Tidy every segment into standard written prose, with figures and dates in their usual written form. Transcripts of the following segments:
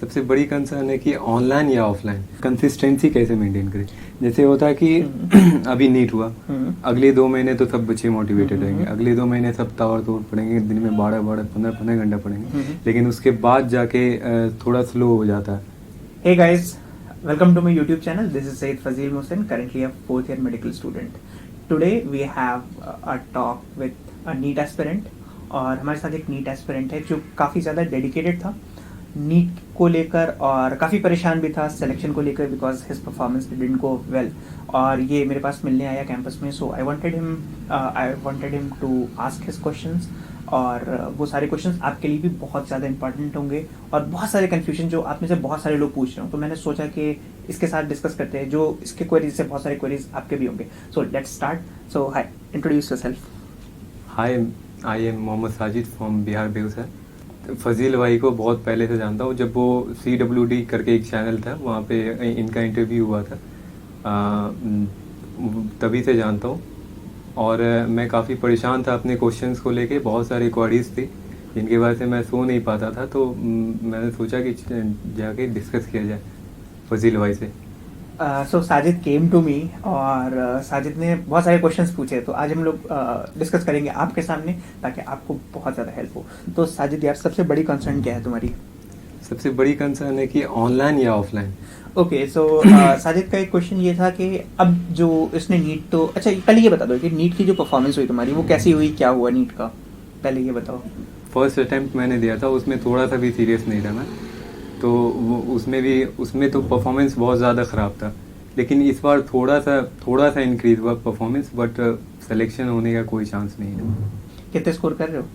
सबसे बड़ी कंसर्न है कि ऑनलाइन या ऑफलाइन कंसिस्टेंसी कैसे मेंटेन करें। जैसे होता है कि अभी नीट हुआ, अगले 2 महीने तो सब बच्चे मोटिवेटेड रहेंगे, अगले 2 महीने सब ताबड़तोड़ पढ़ेंगे, दिन में 12 15 घंटा पढ़ेंगे, लेकिन उसके बाद जाके थोड़ा स्लो हो जाता है। Hey guys, welcome to my YouTube channel. This is Said Fazil Mohsin, currently a 4th year medical student. Today we have a talk with a NEET aspirant और हमारे साथ एक NEET aspirant है जो काफ़ी ज़्यादा डेडिकेटेड था नीट को लेकर और काफ़ी परेशान भी था सिलेक्शन को लेकर because his performance didn't go well. और ये मेरे पास मिलने आया कैंपस में, so I wanted him to ask his questions और वो सारे क्वेश्चंस आपके लिए भी बहुत ज़्यादा इंपॉर्टेंट होंगे और बहुत सारे कन्फ्यूजन जो आप में से बहुत सारे लोग पूछ रहे हो, तो मैंने सोचा कि इसके साथ डिस्कस करते हैं जो इसके क्वेरीज से बहुत सारे क्वेरीज आपके भी होंगे। So let's start. So hi, introduce yourself. Hi, I am Mohammad Sajid from Bihar Begusarai. Fazil भाई को बहुत पहले से जानता हूँ, जब वो CWD करके एक चैनल था वहाँ पे इनका इंटरव्यू हुआ था, तभी से जानता हूँ। और मैं काफ़ी परेशान था अपने क्वेश्चंस को लेके, बहुत सारी क्वेरीज थी जिनकी वजह से मैं सो नहीं पाता था, तो मैंने सोचा कि जाके डिस्कस किया जाए फजील भाई से। सो साजिद केम टू मी और साजिद ने बहुत सारे क्वेश्चंस पूछे, तो आज हम लोग डिस्कस करेंगे आपके सामने ताकि आपको बहुत ज़्यादा हेल्प हो। तो साजिद यार, सबसे बड़ी कंसर्न क्या है तुम्हारी? सबसे बड़ी कंसर्न है कि ऑनलाइन या ऑफलाइन। ओके, सो साजिद का एक क्वेश्चन ये था कि अब जो इसने नीट, तो अच्छा पहले ये बता दो कि नीट की जो परफॉर्मेंस हुई तुम्हारी वो कैसी हुई, क्या हुआ नीट का, पहले ये बताओ। फर्स्ट अटेम्प्ट मैंने दिया था, उसमें थोड़ा सा भी सीरियस नहीं था मैं, तो उसमें तो परफॉर्मेंस बहुत ज़्यादा ख़राब था, लेकिन इस बार थोड़ा सा इंक्रीज हुआ परफॉर्मेंस, बट सिलेक्शन होने का कोई चांस नहीं है। कितने स्कोर कर रहे हो?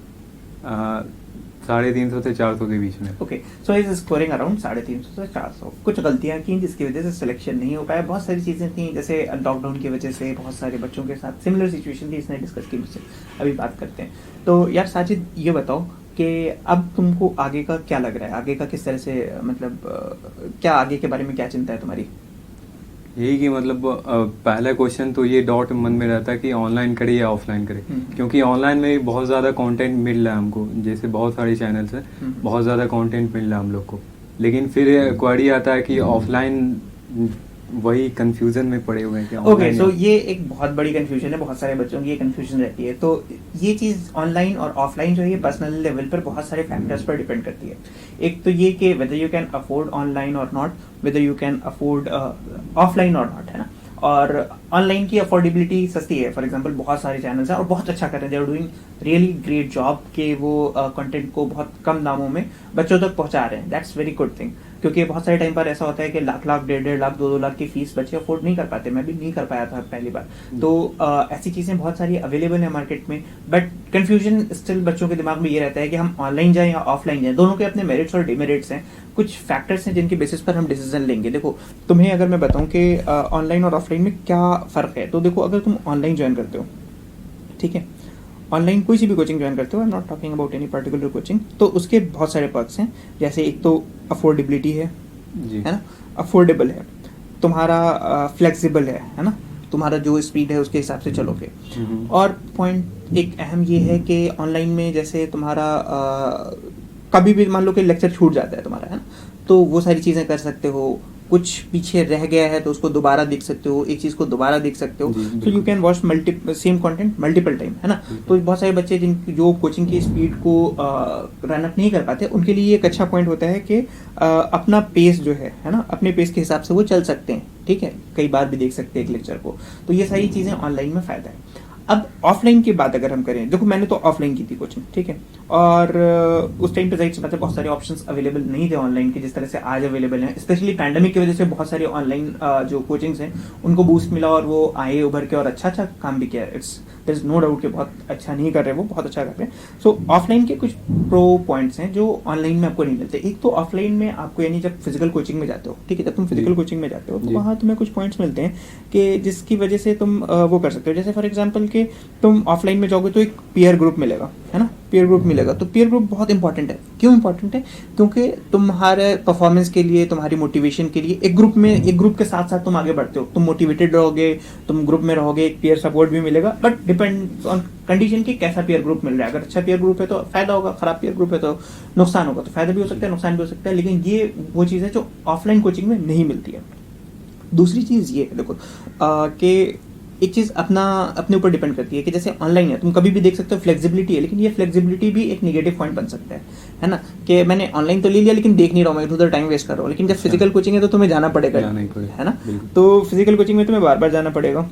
350 से 400 के बीच में। Okay, so is scoring around 350 से 400। कुछ गलतियां की जिसकी वजह से सिलेक्शन नहीं हो पाया, बहुत सारी चीज़ें थी जैसे लॉकडाउन की वजह से बहुत सारे बच्चों के साथ सिमिलर सिचुएशन थी, इसने डिस्कस की मुझसे, अभी बात करते हैं। तो यार साजिद, ये बताओ कि अब तुमको आगे का क्या लग रहा है, आगे का किस तरह से, मतलब क्या आगे के बारे में क्या चिंता है तुम्हारी? यही कि मतलब पहला क्वेश्चन तो ये डाउट मन में रहता है कि ऑनलाइन करे या ऑफलाइन करे, क्योंकि ऑनलाइन में भी बहुत ज़्यादा कंटेंट मिल रहा है हमको, जैसे बहुत सारे चैनल्स हैं, बहुत ज़्यादा कंटेंट मिल रहा है हम लोग को, लेकिन फिर क्वेरी आता है कि ऑफलाइन, वही कंफ्यूजन में पड़े हुए हैं कि ओके, सो ये एक बहुत बड़ी कंफ्यूजन है, बहुत सारे बच्चों की ये कंफ्यूजन रहती है। तो ये चीज़ ऑनलाइन और ऑफलाइन जो है ये पर्सनल लेवल पर बहुत सारे फैक्टर्स पर डिपेंड करती है। एक तो ये कि whether you can afford online or not, whether you can afford offline or not, है ना। और ऑनलाइन की अफोर्डेबिलिटी सस्ती है, फॉर एग्जांपल बहुत सारे चैनल्स हैं और बहुत अच्छा कर रहे हैं, they are doing really great job के वो कंटेंट को बहुत कम दामों में बच्चों तक पहुंचा रहे हैं। दैट्स वेरी गुड थिंग, क्योंकि बहुत सारे टाइम पर ऐसा होता है कि लाख 1.5 लाख 2 लाख की फीस बच्चे अफोर्ड नहीं कर पाते, मैं भी नहीं कर पाया था पहली बार। तो ऐसी चीज़ें बहुत सारी अवेलेबल है मार्केट में, बट कन्फ्यूजन स्टिल बच्चों के दिमाग में ये रहता है कि हम ऑनलाइन जाएं या ऑफलाइन जाएं, दोनों के अपने मेरिट्स और डिमेरिट्स हैं, कुछ फैक्टर्स हैं जिनके बेसिस पर हम डिसीजन लेंगे। देखो, तुम्हें अगर मैं बताऊं कि ऑनलाइन और ऑफलाइन में क्या फ़र्क है, तो देखो अगर तुम ऑनलाइन ज्वाइन करते हो, ठीक है, ऑनलाइन कोई सी भी कोचिंग ज्वाइन करते हो, I am not talking about any particular coaching, तो उसके बहुत सारे पर्क्स हैं। जैसे एक तो अफोर्डेबिलिटी है ना, अफोर्डेबल है, तुम्हारा फ्लेक्सिबल है ना, तुम्हारा जो स्पीड है उसके हिसाब से चलोगे। और पॉइंट एक अहम ये है कि ऑनलाइन में जैसे तुम्हारा कभी भी मान लो कि लेक्चर छूट जाता है तुम्हारा, है ना, तो वो सारी चीज़ें कर सकते हो, कुछ पीछे रह गया है तो उसको दोबारा देख सकते हो, एक चीज़ को दोबारा देख सकते हो, so you can watch same content multiple time, है ना। तो बहुत सारे बच्चे जो कोचिंग की स्पीड को रन अप नहीं कर पाते, उनके लिए एक अच्छा पॉइंट होता है कि अपना पेस जो है ना, अपने पेस के हिसाब से वो चल सकते हैं, ठीक है, कई बार भी देख सकते हैं एक लेक्चर को। तो ये सारी चीज़ें ऑनलाइन में फ़ायदा है। अब ऑफलाइन की बात अगर हम करें, देखो मैंने तो ऑफलाइन की थी कोचिंग, ठीक है, और उस टाइम पे जाहिर सी बात है बहुत सारे ऑप्शंस अवेलेबल नहीं थे ऑनलाइन के जिस तरह से आज अवेलेबल हैं। स्पेशली पैंडेमिक की वजह से बहुत सारे ऑनलाइन जो कोचिंग्स हैं उनको बूस्ट मिला और वो आए उभर के और अच्छा काम भी किया। देयर इज नो डाउट कि बहुत अच्छा नहीं कर रहे, वो बहुत अच्छा कर रहे हैं। सो ऑफलाइन के कुछ प्रो पॉइंट्स हैं जो ऑनलाइन में आपको नहीं मिलते। एक तो ऑफलाइन में आपको, यानी जब फिजिकल कोचिंग में जाते हो, ठीक है, जब तुम फिजिकल कोचिंग में जाते हो तो वहाँ तुम्हें कुछ पॉइंट्स मिलते हैं कि जिसकी वजह से तुम वो कर सकते हो। जैसे फॉर एग्जाम्पल कि तुम ऑफलाइन में जाओगे तो एक पीयर ग्रुप मिलेगा, है ना, पीयर ग्रुप मिलेगा। तो पीयर ग्रुप बहुत इंपॉर्टेंट है। क्यों इंपॉर्टेंट है? क्योंकि तुम्हारे परफॉर्मेंस के लिए, तुम्हारी मोटिवेशन के लिए एक ग्रुप के साथ साथ तुम आगे बढ़ते हो, तुम मोटिवेटेड रहोगे, तुम ग्रुप में रहोगे, एक पीयर सपोर्ट भी मिलेगा। बट डिपेंड्स ऑन कंडीशन की कैसा पीयर ग्रुप मिल रहा है। अगर अच्छा पीयर ग्रुप है तो फायदा होगा, खराब पीयर ग्रुप है तो नुकसान होगा। तो फायदा भी हो सकता है, नुकसान भी हो सकता है, लेकिन ये वो चीज़ है जो ऑफलाइन कोचिंग में नहीं मिलती है। दूसरी चीज़ ये है, देखो कि एक चीज़ अपने ऊपर डिपेंड करती है कि जैसे ऑनलाइन है, तुम कभी भी देख सकते हो, फ्लेक्सिबिलिटी है, लेकिन ये फ्लेक्सिबिलिटी भी एक नेगेटिव पॉइंट बन सकता है ना, कि मैंने ऑनलाइन तो ले लिया लेकिन देख नहीं रहा हूँ, मैं उधर टाइम वेस्ट कर रहा हूँ। लेकिन जब फिजिकल कोचिंग है तो तुम्हें जाना पड़ेगा, है ना। तो फिजिकल कोचिंग में तुम्हें बार बार जाना पड़ेगा।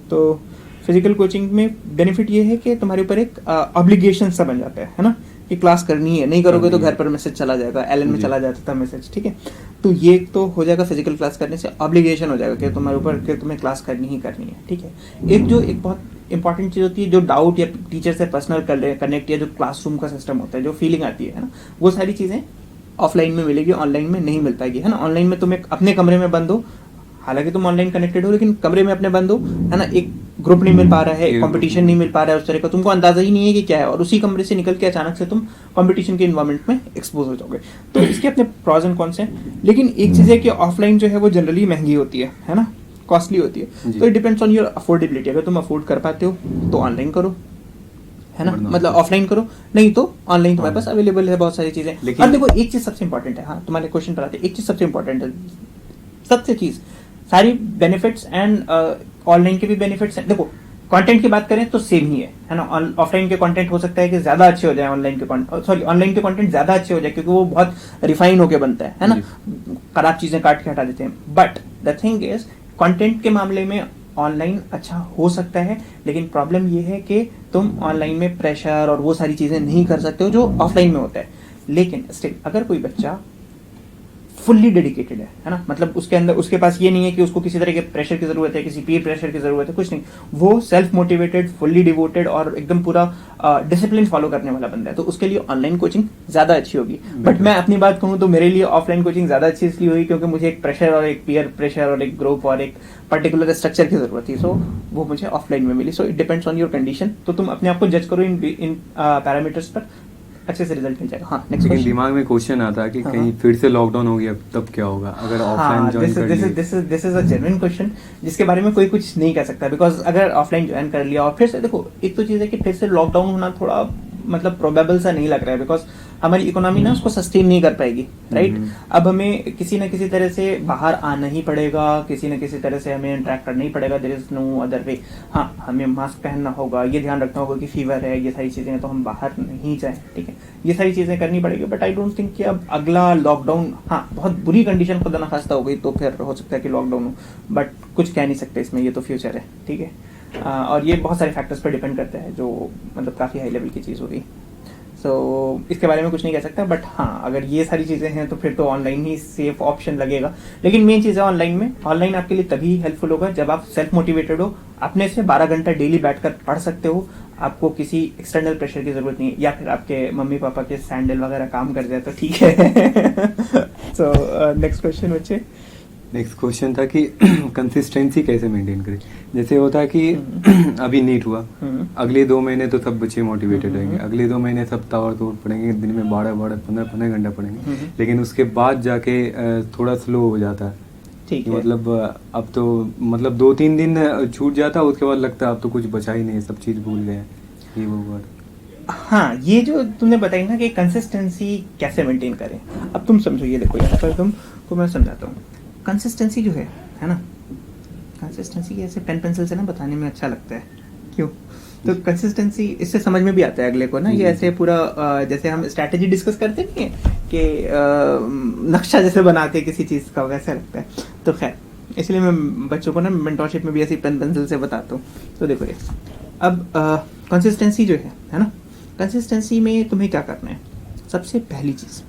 तो फिजिकल कोचिंग में बेनिफिट ये है कि तुम्हारे ऊपर एक ऑब्लिगेशन सा बन जाता है ना, कि क्लास करनी है, नहीं करोगे तो घर पर मैसेज चला जाएगा, एलन में चला जाता था मैसेज, ठीक है। तो ये तो हो जाएगा फिजिकल क्लास करने से, ऑब्लिगेशन हो जाएगा कि तुम्हारे ऊपर कि तुम्हें क्लास करनी ही करनी है, ठीक है। एक बहुत इंपॉर्टेंट चीज़ होती है जो डाउट या टीचर से पर्सनल कनेक्ट या जो क्लासरूम का सिस्टम होता है, जो फीलिंग आती है ना, वो सारी चीज़ें ऑफलाइन में मिलेगी, ऑनलाइन में नहीं मिल पाएगी, है ना। ऑनलाइन में तुम एक अपने कमरे में बंद हो, हालांकि तुम ऑनलाइन कनेक्टेड हो, लेकिन कमरे में अपने बंद हो, है ना, एक ग्रुप नहीं मिल पा रहा है, कंपटीशन नहीं मिल पा रहा है उस तरह का, तुमको अंदाजा ही नहीं है कि क्या है, और उसी कमरे से निकल के अचानक से तुम कंपटीशन के इन्वायरमेंट में एक्सपोज हो जाओगे। तो इसके अपने प्रॉज एंड कॉन्स हैं, लेकिन एक चीज़ है कि ऑफलाइन जो है वो जनरली महंगी होती है ना, कॉस्टली होती है। तो it depends on your affordability. अगर तुम अफोर्ड कर पाते हो तो ऑनलाइन करो, है ना, मतलब ऑफलाइन करो, नहीं तो ऑनलाइन तुम्हारे पास अवेलेबल है बहुत सारी चीज़ें। और देखो एक चीज़ सबसे इंपॉर्टेंट है, हाँ तुम्हारे क्वेश्चन पर आते हैं, एक चीज़ सबसे इंपॉर्टेंट है, सबसे चीज़ सारी बेनिफिट्स एंड ऑनलाइन के भी बेनिफिट्स हैं। देखो कंटेंट की बात करें तो सेम ही है ना। ऑफलाइन के कंटेंट हो सकता है कि ज्यादा अच्छे हो जाए, ऑनलाइन के कंटेंट ज्यादा अच्छे हो जाए, क्योंकि वो बहुत रिफाइन होके बनता है ना, खराब चीजें काट के हटा देते हैं। But the thing is, content के मामले में ऑनलाइन अच्छा हो सकता है, लेकिन प्रॉब्लम ये है कि तुम ऑनलाइन में प्रेशर और वो सारी चीजें नहीं कर सकते हो जो ऑफलाइन में होता है। लेकिन स्टिल अगर कोई बच्चा फुल्ली डेडिकेटेड है ना, मतलब उसके अंदर, उसके पास ये नहीं है कि उसको किसी तरह के प्रेशर की जरूरत है, किसी पीर प्रेशर की जरूरत है, कुछ नहीं, वो सेल्फ मोटिवेटेड, फुल्ली डिवोटेड और एकदम पूरा डिसिप्लिन फॉलो करने वाला बंदा है, तो उसके लिए ऑनलाइन कोचिंग ज्यादा अच्छी होगी। बट मैं अपनी बात कहूँ तो मेरे लिए ऑफलाइन कोचिंग ज्यादा अच्छी इसलिए हुई क्योंकि मुझे एक प्रेशर और एक पीयर प्रेशर और एक ग्रुप और एक पर्टिकुलर स्ट्रक्चर की जरूरत थी, सो वो मुझे ऑफलाइन में मिली। So it depends on your condition. तो तुम अपने आप को जज करो इन पैरामीटर्स पर, अच्छे से रिजल्ट मिल जाएगा। हाँ, नेक्स्ट क्वेश्चन। दिमाग में क्वेश्चन आता है कि कहीं फिर से लॉकडाउन हो गया तब क्या होगा अगर ऑफलाइन ज्वाइन कर लिया। This is a genuine question जिसके बारे में कोई कुछ नहीं कह सकता, बिकॉज अगर ऑफलाइन ज्वाइन कर लिया और फिर से, देखो एक तो चीज़ है कि फिर से लॉकडाउन होना थोड़ा मतलब प्रोबेबल सा नहीं लग रहा है, बिकॉज हमारी इकोनॉमी ना उसको सस्टेन नहीं कर पाएगी, राइट। अब हमें किसी न किसी तरह से बाहर आना ही पड़ेगा, किसी न किसी तरह से हमें इंटरेक्ट करना ही पड़ेगा, there is no other way. हाँ, हमें मास्क पहनना होगा, ये ध्यान रखना होगा कि फीवर है, ये सारी चीजें, तो हम बाहर नहीं जाएं, ठीक है, ये सारी चीजें करनी पड़ेगी। बट आई डोंट थिंक कि अब अगला लॉकडाउन, हाँ बहुत बुरी कंडीशन खुदा ना खास्ता हो गई तो फिर हो सकता है कि लॉकडाउन हो, बट कुछ कह नहीं सकते इसमें, ये तो फ्यूचर है, ठीक है। और ये बहुत सारे फैक्टर्स पर डिपेंड करता है, जो मतलब काफ़ी हाई लेवल की चीज़ होगी। सो इसके बारे में कुछ नहीं कह सकता, बट हाँ अगर ये सारी चीज़ें हैं तो फिर तो ऑनलाइन ही सेफ ऑप्शन लगेगा। लेकिन मेन चीज़ है ऑनलाइन में, ऑनलाइन आपके लिए तभी हेल्पफुल होगा जब आप सेल्फ मोटिवेटेड हो, अपने से 12 घंटा डेली बैठकर पढ़ सकते हो, आपको किसी एक्सटर्नल प्रेशर की जरूरत नहीं है, या फिर आपके मम्मी पापा के सैंडल वगैरह काम कर जाए तो ठीक है। सो नेक्स्ट क्वेश्चन बच्चे। नेक्स्ट क्वेश्चन था कि कंसिस्टेंसी कैसे मेंटेन करें। जैसे होता है कि अभी नीट हुआ, अगले 2 महीने तो सब बच्चे मोटिवेटेड रहेंगे, अगले 2 महीने सब ताबड़तोड़ पढ़ेंगे, दिन में 12 15 घंटा पढ़ेंगे, लेकिन उसके बाद जाके थोड़ा स्लो हो जाता है, ठीक है। मतलब अब तो मतलब 2-3 दिन छूट जाता है, उसके बाद लगता है अब तो कुछ बचा ही नहीं, सब चीज़ भूल गए, ये वो वर्ड। हाँ, ये जो तुमने बताई ना कि कंसिस्टेंसी कैसे मेंटेन करें, अब तुम समझो, ये देखो यहाँ पर तुमको मैं समझाता हूँ। कंसिस्टेंसी जो है ना, कंसिस्टेंसी ऐसे पेन पेंसिल से ना बताने में अच्छा लगता है, क्यों? तो कंसिस्टेंसी इससे समझ में भी आता है अगले को ना, ये ऐसे पूरा जैसे हम स्ट्रैटेजी डिस्कस करते नहीं है कि नक्शा जैसे बनाते हैं किसी चीज़ का, वैसा लगता है। तो खैर, इसलिए मैं बच्चों को ना मेंटरशिप में भी ऐसी पेन पेंसिल से बताता हूँ। तो देखो ये अब कंसिस्टेंसी जो है ना, कंसिस्टेंसी में तुम्हें क्या करना है? सबसे पहली चीज़,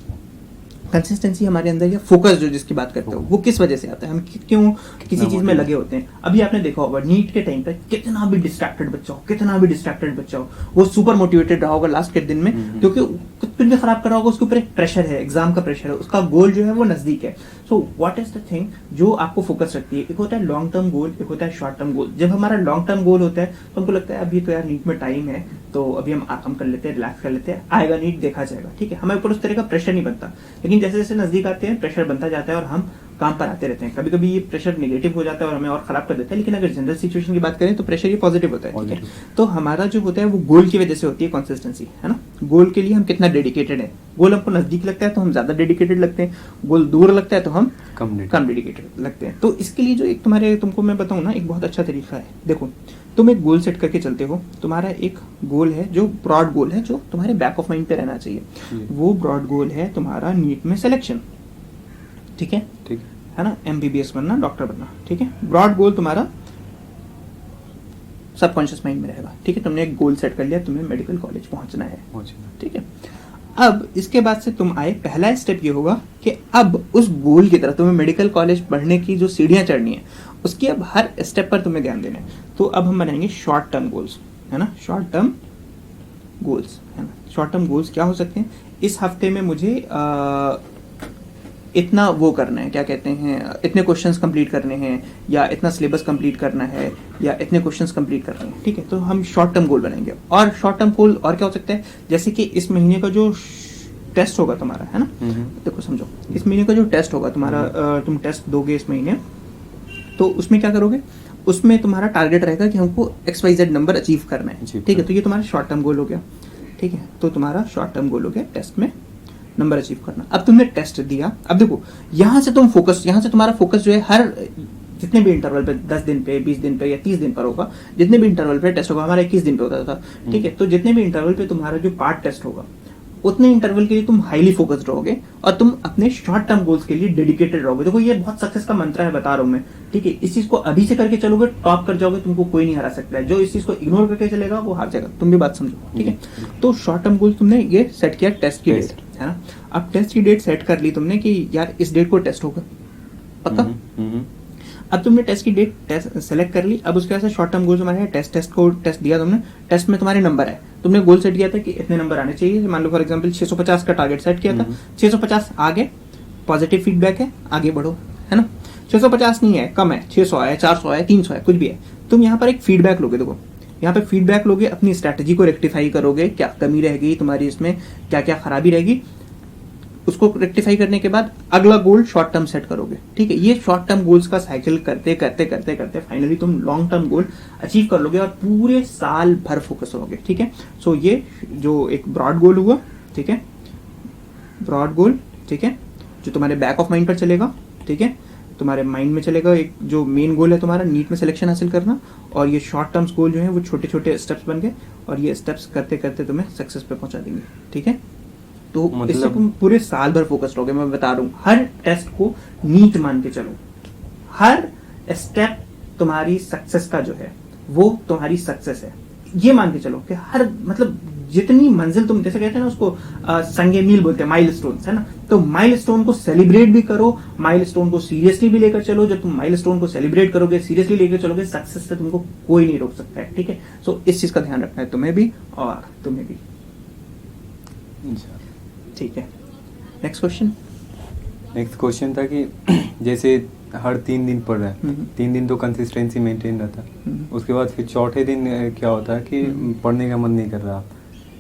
कंसिस्टेंसी हमारे अंदर या फोकस जो जिसकी बात करते हो वो किस वजह से आता है, हम क्यों किसी चीज में लगे होते हैं। अभी आपने देखा होगा नीट के टाइम पे कितना भी डिस्ट्रैक्टेड बच्चा हो वो सुपर मोटिवेटेड रहा होगा लास्ट के दिन में, क्योंकि कुछ भी खराब कर रहा होगा, उसके ऊपर एक प्रेशर है, एग्जाम का प्रेशर है, उसका गोल जो है वो नजदीक है। So what is the thing जो आपको फोकस रखती है, एक होता है लॉन्ग टर्म गोल, एक होता है शॉर्ट टर्म गोल। जब हमारा लॉन्ग टर्म गोल होता है तो हमको लगता है अभी तो यार नीट में टाइम है, तो अभी हम आराम कर लेते हैं, रिलैक्स कर लेते हैं, आएगा नीट देखा जाएगा, ठीक है, हमारे ऊपर उस तरह का प्रेशर नहीं बनता। लेकिन जैसे जैसे नजदीक आते हैं प्रेशर बनता जाता है और हम काम पर आते रहते हैं। कभी कभी ये प्रेशर नेगेटिव हो जाता है और हमें और खराब कर देता है, लेकिन अगर जनरल सिचुएशन की बात करें तो प्रेशर ये पॉजिटिव होता है, ठीक है। तो हमारा जो होता है वो गोल की वजह से होती है कंसिस्टेंसी, है ना। गोल के लिए हम कितना डेडिकेटेड है, गोल हमको नजदीक लगता है तो हम ज्यादा डेडिकेटेड लगते हैं, गोल दूर लगता है तो हम कम डेडिकेटेड लगते हैं। तो इसके लिए जो एक तुमको मैं बताऊं ना, एक बहुत अच्छा तरीका है। देखो, तुम एक गोल सेट करके चलते हो, तुम्हारा एक गोल है जो ब्रॉड गोल है, जो तुम्हारे बैक ऑफ माइंड पे रहना चाहिए। वो ब्रॉड गोल है तुम्हारा नीट में सिलेक्शन, ठीक है, है ना, एमबीबीएस बनना, डॉक्टर बनना, ठीक है। ब्रॉड गोल तुम्हारा सबकॉन्शियस माइंड में रहेगा, ठीक है। तुमने एक गोल सेट कर लिया, तुम्हें मेडिकल कॉलेज पहुंचना है, ठीक है। अब इसके बाद से तुम आए, पहला स्टेप ये होगा कि अब उस गोल की तरफ तुम्हें मेडिकल कॉलेज पढ़ने की जो सीढ़ियां चढ़नी है उसकी अब हर स्टेप पर तुम्हें ध्यान देना है। तो अब हम बनाएंगे शॉर्ट टर्म गोल्स, है ना, शॉर्ट टर्म गोल्स, है ना। शॉर्ट टर्म गोल्स क्या हो सकते हैं, इस हफ्ते में मुझे इतना वो करना है, क्या कहते हैं, इतने क्वेश्चंस कंप्लीट करने हैं, या इतना सिलेबस कंप्लीट करना है, या इतने क्वेश्चंस कंप्लीट करने हैं, ठीक है। तो हम शॉर्ट टर्म गोल बनाएंगे। और शॉर्ट टर्म गोल और क्या हो सकता है, जैसे कि इस महीने का जो टेस्ट होगा तुम्हारा, है ना, देखो समझो, इस महीने का जो टेस्ट होगा तुम्हारा, तुम टेस्ट दोगे इस महीने, तो उसमें क्या करोगे, उसमें तुम्हारा टारगेट रहेगा कि हमको XYZ नंबर अचीव करना है, ठीक है। तो ये तुम्हारा शॉर्ट टर्म गोल हो गया, ठीक है। तो तुम्हारा शॉर्ट टर्म गोल हो गया टेस्ट में नंबर अचीव करना। अब तुमने टेस्ट दिया, अब देखो यहाँ से तुम फोकस, यहाँ से तुम्हारा फोकस जो है हर जितने भी इंटरवल पे, 10 दिन पे, 20 दिन पे या 30 दिन पर होगा, जितने भी इंटरवल पे टेस्ट होगा, हमारा 21 दिन पे होता था, ठीक है। तो जितने भी इंटरवल पे तुम्हारा जो पार्ट टेस्ट होगा, उतने इंटरवल के लिए तुम हाईली फोकस्ड रहोगे और तुम अपने शॉर्ट टर्म गोल्स के लिए डेडिकेटेड रहोगे। देखो ये बहुत सक्सेस का मंत्र है, बता रहा हूं मैं, ठीक है। इस चीज को अभी से करके चलोगे, टॉप कर जाओगे, तुमको कोई नहीं हरा सकता है। जो इस चीज को इग्नोर करके चलेगा वो हार जाएगा, तुम भी बात समझो, ठीक है। तो शॉर्ट टर्म गोल्स तुमने ये सेट किया, टेस्ट की डेट, है ना। अब टेस्ट की डेट सेट कर ली तुमने कि यार इस डेट को टेस्ट होगा, पक्का। अब तुमने टेस्ट की डेट सेलेक्ट कर ली। अब उसके बाद शॉर्ट टर्म गोल तुम्हारे टेस्ट को टेस्ट दिया तुमने, टेस्ट में तुम्हारे नंबर है, तुमने गोल सेट किया था कि इतने नंबर आने चाहिए, मान लो फॉर एग्जांपल 650 का टारगेट सेट किया था, 650 आ गए, पॉजिटिव फीडबैक है, आगे बढ़ो, है ना। 650 नहीं है, कम है, 600 है, 400 है, 300 है, कुछ भी है, तुम यहाँ पर एक फीडबैक लोगे। देखो यहाँ पे फीडबैक लोगे, अपनी स्ट्रैटेजी को रेक्टिफाई करोगे, क्या कमी रहेगी तुम्हारी इसमें, क्या क्या खराबी रहेगी, उसको रेक्टिफाई करने के बाद अगला गोल शॉर्ट टर्म सेट करोगे, ठीक है। ये शॉर्ट टर्म गोल्स का साइकिल करते करते करते करते फाइनली तुम लॉन्ग टर्म गोल अचीव कर लोगे और पूरे साल भर फोकस करोगे, ठीक है। सो ये जो एक ब्रॉड गोल हुआ, ठीक है, ब्रॉड गोल, ठीक है, जो तुम्हारे बैक ऑफ माइंड पर चलेगा, ठीक है, तुम्हारे माइंड में चलेगा। एक जो मेन गोल है तुम्हारा नीट में सिलेक्शन हासिल करना, और ये शॉर्ट टर्म्स गोल जो है वो छोटे छोटे स्टेप्स बन गए, और ये स्टेप्स करते करते तुम्हें सक्सेस पे पहुंचा देंगे, ठीक है। तो इससे तुम पूरे साल भर फोकस्ड रहोगे। मैं बता रहा हूँ, हर टेस्ट को नीट मान के चलो, हर स्टेप तुम्हारी सक्सेस का जो है वो तुम्हारी सक्सेस है, ये मान के चलो कि हर मतलब जितनी मंजिल तुम, जैसे कहते हैं ना उसको संगे मील बोलते हैं, माइलस्टोन, है ना। तो माइलस्टोन को सेलिब्रेट भी करो, माइलस्टोन को सीरियसली भी लेकर चलो। जब तुम माइलस्टोन को सेलिब्रेट करोगे, सीरियसली लेकर चलोगे, सक्सेस से तुमको कोई नहीं रोक सकता है, ठीक है। सो इस चीज का ध्यान रखना है तुम्हें भी और तुम्हें भी, ठीक है। नेक्स्ट क्वेश्चन था कि जैसे हर 3 दिन पढ़ रहा है, 3 दिन तो कंसिस्टेंसी मेंटेन रहता है, उसके बाद फिर चौथे दिन क्या होता है कि पढ़ने का मन नहीं कर रहा,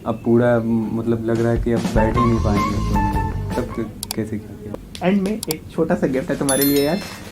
अब पूरा मतलब लग रहा है कि अब बैठ ही नहीं पाएंगे, तो तब कैसे क्या? एंड में एक छोटा सा गिफ्ट है तुम्हारे लिए यार,